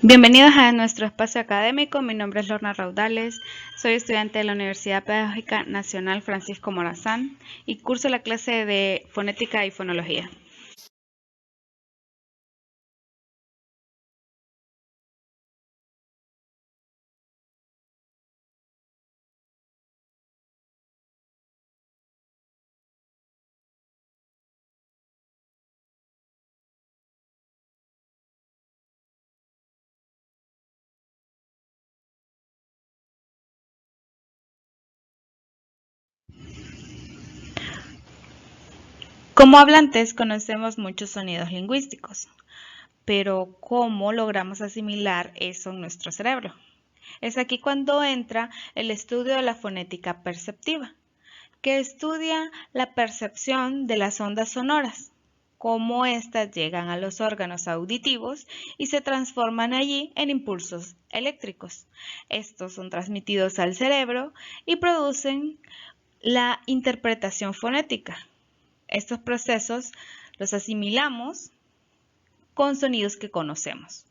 Bienvenidos a nuestro espacio académico. Mi nombre es Lorna Raudales. Soy estudiante de la Universidad Pedagógica Nacional Francisco Morazán y curso la clase de fonética y fonología. Como hablantes conocemos muchos sonidos lingüísticos, pero ¿cómo logramos asimilar eso en nuestro cerebro? Es aquí cuando entra el estudio de la fonética perceptiva, que estudia la percepción de las ondas sonoras, cómo éstas llegan a los órganos auditivos y se transforman allí en impulsos eléctricos. Estos son transmitidos al cerebro y producen la interpretación fonética. Estos procesos los asimilamos con sonidos que conocemos.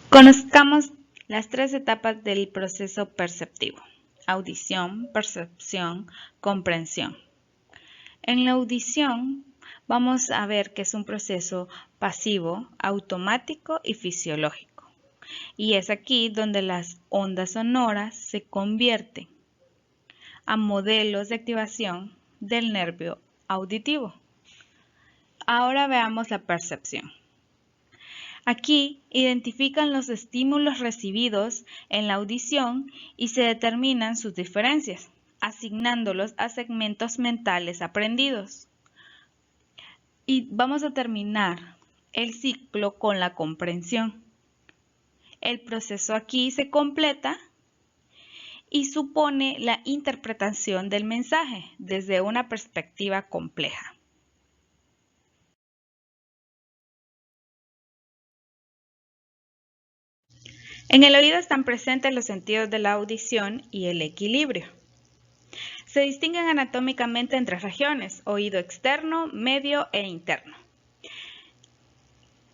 Conozcamos las tres etapas del proceso perceptivo: audición, percepción, comprensión. En la audición vamos a ver que es un proceso pasivo, automático y fisiológico. Y es aquí donde las ondas sonoras se convierten a modelos de activación del nervio auditivo. Ahora veamos la percepción. Aquí identifican los estímulos recibidos en la audición y se determinan sus diferencias, asignándolos a segmentos mentales aprendidos. Y vamos a terminar el ciclo con la comprensión. El proceso aquí se completa y supone la interpretación del mensaje desde una perspectiva compleja. En el oído están presentes los sentidos de la audición y el equilibrio. Se distinguen anatómicamente en tres regiones: oído externo, medio e interno.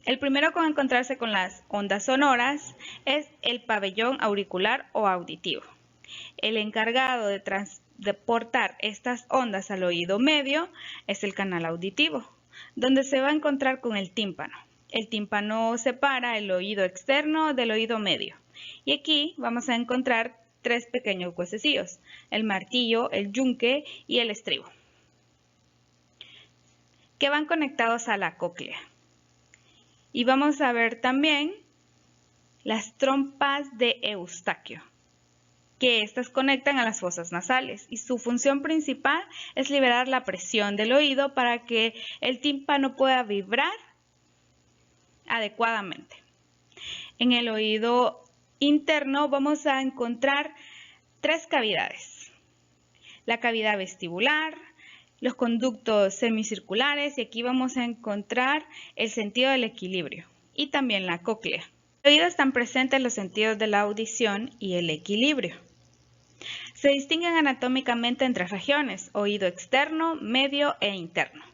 El primero con encontrarse con las ondas sonoras es el pabellón auricular o auditivo. El encargado de transportar estas ondas al oído medio es el canal auditivo, donde se va a encontrar con el tímpano. El tímpano separa el oído externo del oído medio. Y aquí vamos a encontrar tres pequeños huesecillos: el martillo, el yunque y el estribo, que van conectados a la cóclea. Y vamos a ver también las trompas de Eustaquio, que estas conectan a las fosas nasales y su función principal es liberar la presión del oído para que el tímpano pueda vibrar adecuadamente. En el oído interno vamos a encontrar tres cavidades: la cavidad vestibular, los conductos semicirculares, y aquí vamos a encontrar el sentido del equilibrio, y también la cóclea. En el oído están presentes los sentidos de la audición y el equilibrio. Se distinguen anatómicamente en tres regiones: oído externo, medio e interno.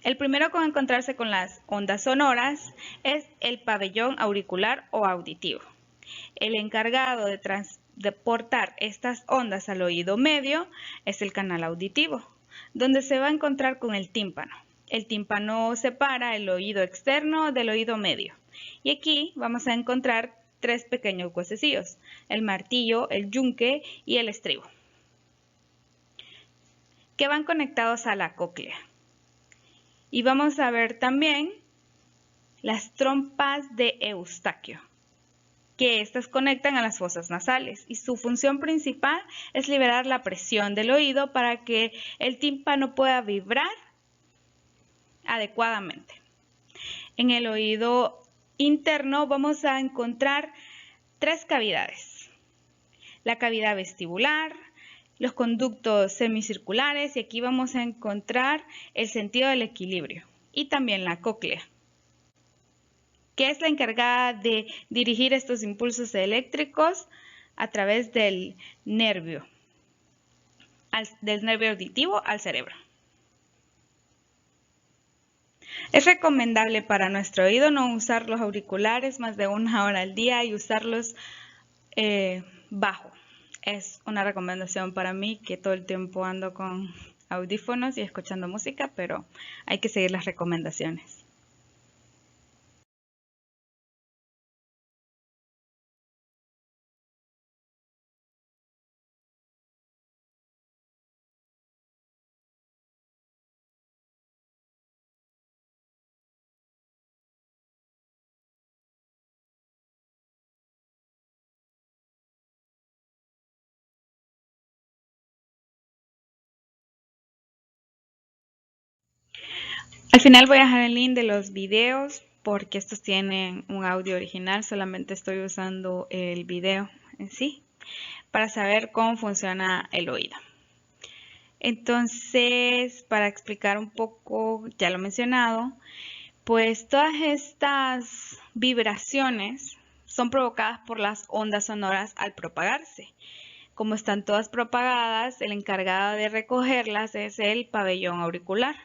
El primero con encontrarse con las ondas sonoras es el pabellón auricular o auditivo. El encargado de transportar estas ondas al oído medio es el canal auditivo, donde se va a encontrar con el tímpano. El tímpano separa el oído externo del oído medio. Y aquí vamos a encontrar tres pequeños huesecillos: el martillo, el yunque y el estribo, que van conectados a la cóclea. Y vamos a ver también las trompas de Eustaquio, que estas conectan a las fosas nasales y su función principal es liberar la presión del oído para que el tímpano pueda vibrar adecuadamente. En el oído interno vamos a encontrar tres cavidades: la cavidad vestibular, los conductos semicirculares, y aquí vamos a encontrar el sentido del equilibrio, y también la cóclea. que es la encargada de dirigir estos impulsos eléctricos a través del nervio auditivo al cerebro. Es recomendable para nuestro oído no usar los auriculares más de 1 hora al día y usarlos bajo. Es una recomendación para mí, que todo el tiempo ando con audífonos y escuchando música, pero hay que seguir las recomendaciones. Al final voy a dejar el link de los videos porque estos tienen un audio original, solamente estoy usando el video en sí para saber cómo funciona el oído. Entonces, para explicar un poco, ya lo he mencionado, pues todas estas vibraciones son provocadas por las ondas sonoras al propagarse. Como están todas propagadas, el encargado de recogerlas es el pabellón auricular,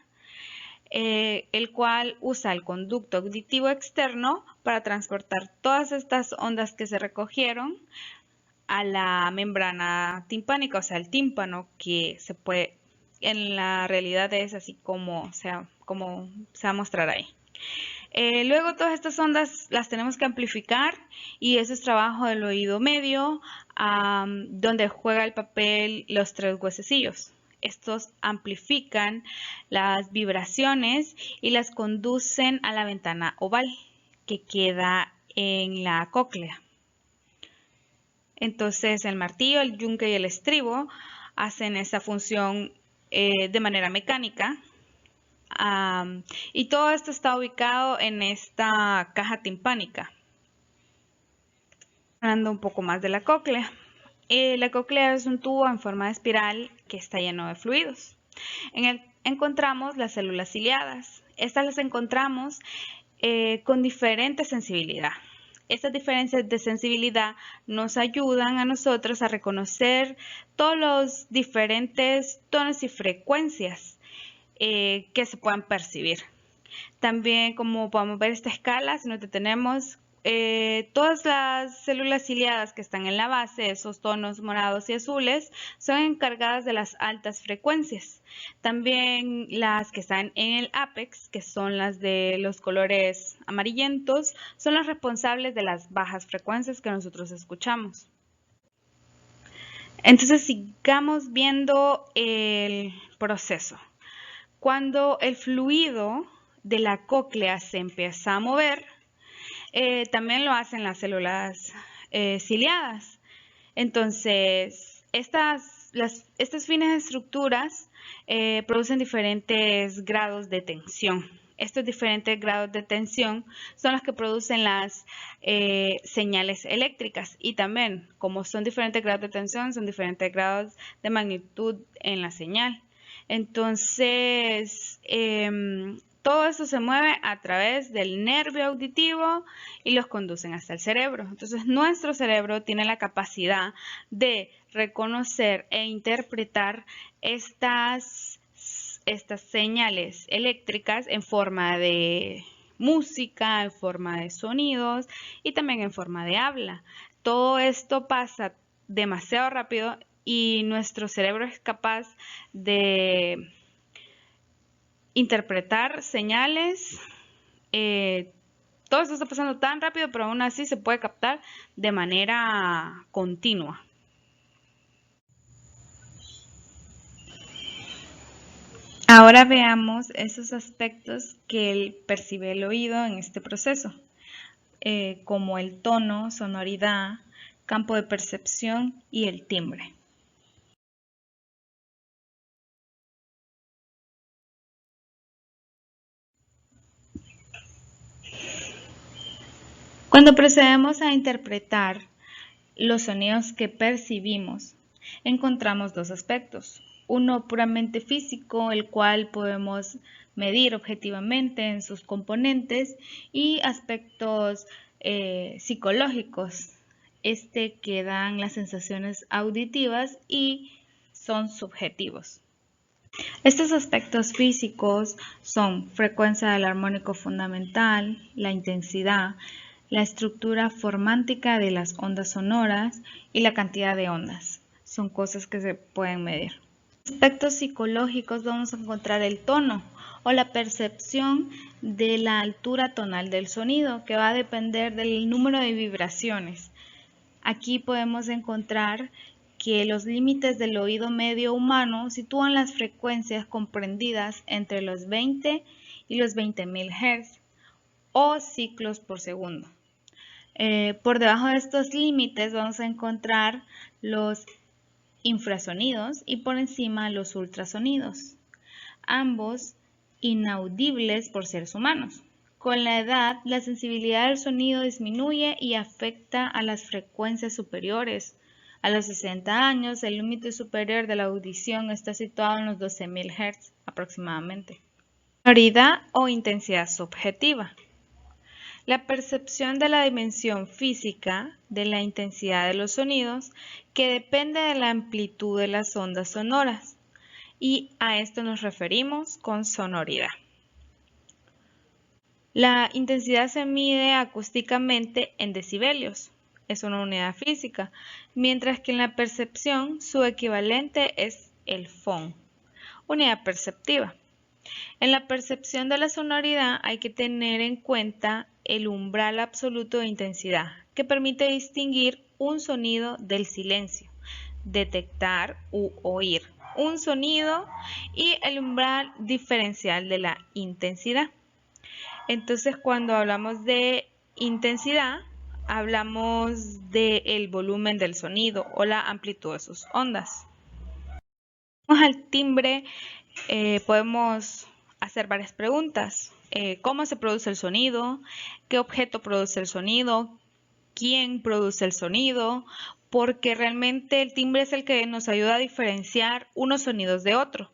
el cual usa el conducto auditivo externo para transportar todas estas ondas que se recogieron a la membrana timpánica, o sea, el tímpano, que se puede, en la realidad es así como se va a mostrar ahí. Luego todas estas ondas las tenemos que amplificar y eso es trabajo del oído medio, donde juega el papel los 3 huesecillos. Estos amplifican las vibraciones y las conducen a la ventana oval que queda en la cóclea. Entonces el martillo, el yunque y el estribo hacen esa función de manera mecánica. Y todo esto está ubicado en esta caja timpánica. Hablando un poco más de la cóclea. La cóclea es un tubo en forma de espiral que está lleno de fluidos. En él encontramos las células ciliadas. Estas las encontramos con diferente sensibilidad. Estas diferencias de sensibilidad nos ayudan a nosotros a reconocer todos los diferentes tonos y frecuencias que se puedan percibir. También, como podemos ver esta escala, si nos detenemos, todas las células ciliadas que están en la base, esos tonos morados y azules, son encargadas de las altas frecuencias. También las que están en el ápex, que son las de los colores amarillentos, son las responsables de las bajas frecuencias que nosotros escuchamos. Entonces, sigamos viendo el proceso. Cuando el fluido de la cóclea se empieza a mover, también lo hacen las células ciliadas. Entonces, estas finas estructuras producen diferentes grados de tensión. Estos diferentes grados de tensión son los que producen las señales eléctricas, y también, como son diferentes grados de tensión, son diferentes grados de magnitud en la señal. Entonces, todo eso se mueve a través del nervio auditivo y los conducen hasta el cerebro. Entonces, nuestro cerebro tiene la capacidad de reconocer e interpretar estas señales eléctricas en forma de música, en forma de sonidos y también en forma de habla. Todo esto pasa demasiado rápido y nuestro cerebro es capaz de interpretar señales. Todo esto está pasando tan rápido, pero aún así se puede captar de manera continua. Ahora veamos esos aspectos que percibe el oído en este proceso, como el tono, sonoridad, campo de percepción y el timbre. Cuando procedemos a interpretar los sonidos que percibimos, encontramos 2 aspectos. uno puramente físico, el cual podemos medir objetivamente en sus componentes, y aspectos psicológicos, que dan las sensaciones auditivas y son subjetivos. Estos aspectos físicos son frecuencia del armónico fundamental, la intensidad, la estructura formántica de las ondas sonoras y la cantidad de ondas. Son cosas que se pueden medir. Aspectos psicológicos vamos a encontrar el tono o la percepción de la altura tonal del sonido, que va a depender del número de vibraciones. Aquí podemos encontrar que los límites del oído medio humano sitúan las frecuencias comprendidas entre los 20 y los 20.000 Hz o ciclos por segundo. Por debajo de estos límites vamos a encontrar los infrasonidos y por encima los ultrasonidos, ambos inaudibles por seres humanos. Con la edad, la sensibilidad del sonido disminuye y afecta a las frecuencias superiores. A los 60 años, el límite superior de la audición está situado en los 12.000 Hz aproximadamente. Sonoridad o intensidad subjetiva. La percepción de la dimensión física de la intensidad de los sonidos, que depende de la amplitud de las ondas sonoras, y a esto nos referimos con sonoridad. La intensidad se mide acústicamente en decibelios, es una unidad física, mientras que en la percepción su equivalente es el FON, unidad perceptiva. En la percepción de la sonoridad hay que tener en cuenta el umbral absoluto de intensidad, que permite distinguir un sonido del silencio, detectar u oír un sonido, y el umbral diferencial de la intensidad. Entonces, cuando hablamos de intensidad, hablamos del volumen del sonido o la amplitud de sus ondas. Vamos al timbre, podemos hacer varias preguntas. ¿Cómo se produce el sonido? ¿Qué objeto produce el sonido? ¿Quién produce el sonido? Porque realmente el timbre es el que nos ayuda a diferenciar unos sonidos de otros.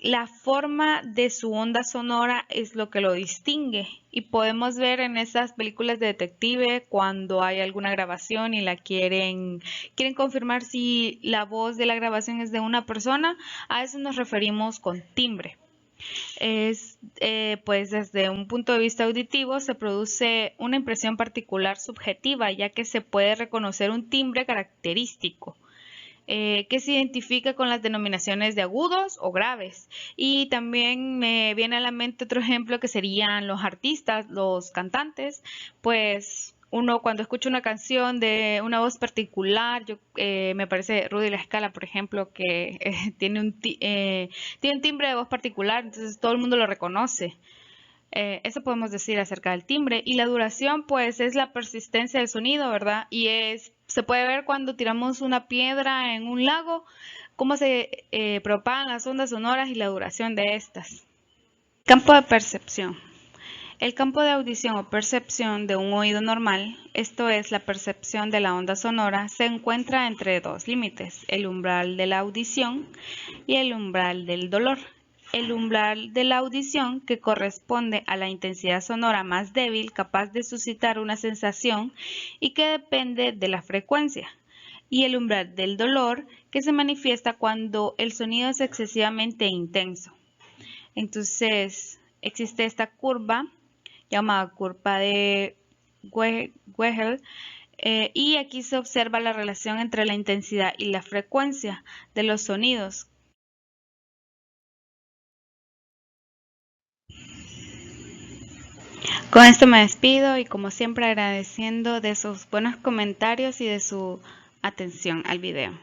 La forma de su onda sonora es lo que lo distingue, y podemos ver en esas películas de detective cuando hay alguna grabación y la quieren confirmar si la voz de la grabación es de una persona. A eso nos referimos con timbre. Pues desde un punto de vista auditivo se produce una impresión particular subjetiva, ya que se puede reconocer un timbre característico que se identifica con las denominaciones de agudos o graves. Y también me viene a la mente otro ejemplo, que serían los artistas, los cantantes. Pues uno cuando escucha una canción de una voz particular, me parece Rudy La Scala, por ejemplo, que tiene un timbre de voz particular, entonces todo el mundo lo reconoce. Eso podemos decir acerca del timbre. Y la duración, pues, es la persistencia del sonido, ¿verdad? Y se puede ver cuando tiramos una piedra en un lago, cómo se propagan las ondas sonoras y la duración de estas. Campo de percepción. El campo de audición o percepción de un oído normal, esto es la percepción de la onda sonora, se encuentra entre dos límites, el umbral de la audición y el umbral del dolor. El umbral de la audición, que corresponde a la intensidad sonora más débil, capaz de suscitar una sensación y que depende de la frecuencia. Y el umbral del dolor, que se manifiesta cuando el sonido es excesivamente intenso. Entonces, existe esta curva llamada curva de Weyl, y aquí se observa la relación entre la intensidad y la frecuencia de los sonidos. Con esto me despido, y como siempre agradeciendo de sus buenos comentarios y de su atención al video.